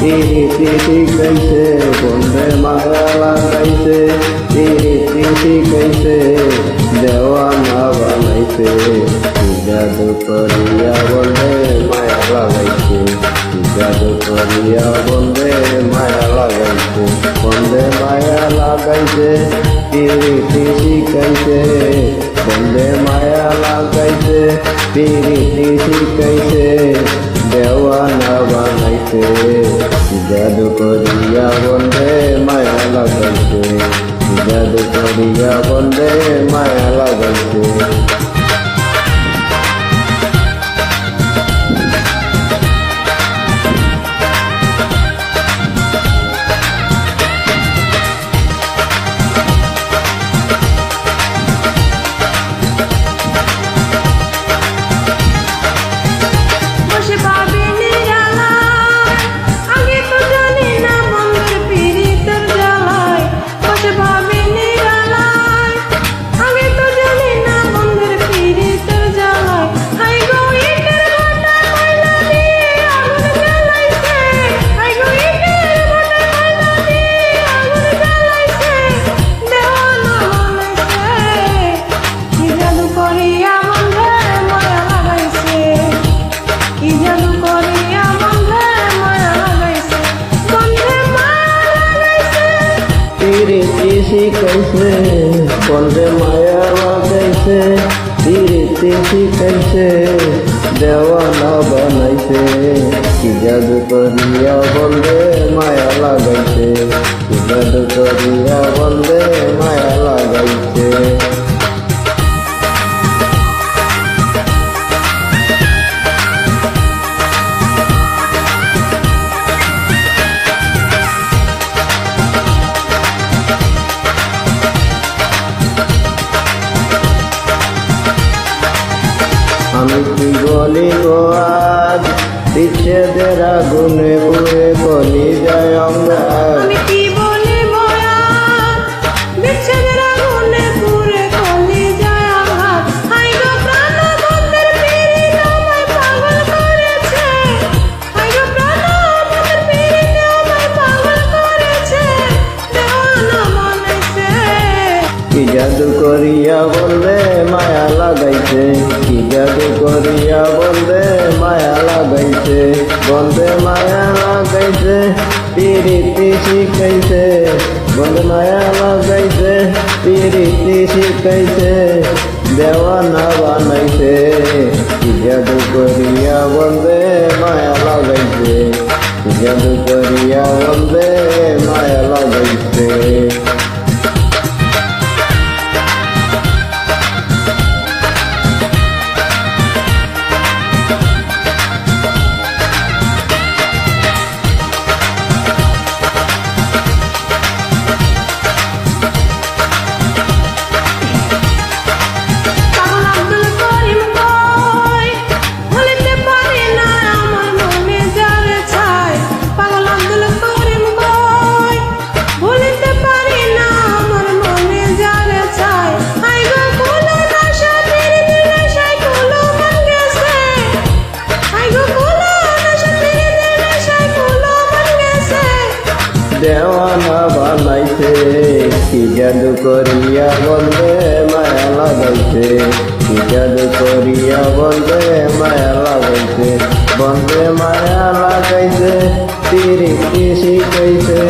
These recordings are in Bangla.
পিরিতি শিখাইছে বন্ধে মায়া লাগাইছে পিরিতি শিখাইছে দেওয়ানা বানাইছে জাদু করিয়া বন্ধে মায়া লাগাইছে জাদু করিয়া বন্ধে মায়া লাগাইছে বন্ধে মায়া লাগাইছে পিরিতি শিখাইছে বন্ধে মায়া লাগাইছে পিরিতি শিখাইছে দেওয়ানা বানাইছে জাদু করিয়া বন্ধে মায়া লাগাইছে জাদু করিয়া বন্ধে মায়া লাগাইছে পিরিতি শিখাইছে বন্ধে মায়া লাগাইছে পিরিতি শিখাইছে দেওয়ানা বানাইছে কি জাদু করিয়া বন্ধে মায়া লাগাইছে কি জাদু করিয়া বন্ধে মায়া লাগাইছে আমি কি বলি গো আজ বিচ্ছেদের আগুনে পুড়ে বলি যায় অঙ্গার আমি কি বলি বয়ান বিচ্ছেদের আগুনে পুড়ে বলি যায় আঘাত হাই গো প্রাণ বন্ধের পিরিত আমায় পাগল করেছে হাই গো প্রাণ বন্ধের পিরিত আমায় পাগল করেছে দেওয়ানা বানাইছে কি জাদু করিয়া বললে মায়া লাগাইছে কি জাদু করিয়া বললে মায়া লাগাইছে বন্ধে মায়া লাগাইছে পিরিতি শিখাইছে বন্ধে মায়া লাগাইছে পিরিতি শিখাইছে দেওয়ানা বানাইছে কি জাদু করিয়া বন্ধে মায়া লাগাইছে কি জাদু করিয়া বন্ধে মায়া লাগাইছে দেওয়ানা বানাইছে কি জাদু করিয়া বন্ধে মায়া লাগাইছে কি জাদু করিয়া বন্ধে মায়া লাগাইছে বন্ধে মায়া লাগাইছে পিরিতি শিখাইছে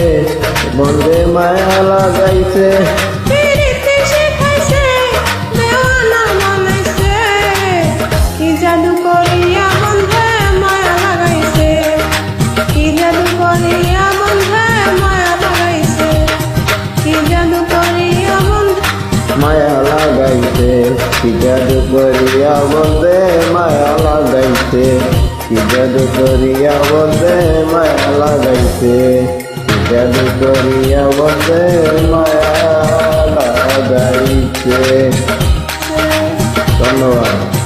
বন্ধে মায়া লাগাইছে পিরিতি শিখাইছে দেওয়ানা বানাইছে কি জাদু করিয়া বন্ধে মায়া লাগাইছে কি জাদু করিয়া বন্ধে মায়া লাগাইছে কি জাদু করিয়া বন্ধে মায়া লাগাইছে কি জাদু করিয়া বন্ধে মায়া লাগাইছে কি জাদু করিয়া বন্ধে মায়া লাগাইছে কি জাদু করিয়া বন্ধে মায়া লাগাইছে ধন্যবাদ।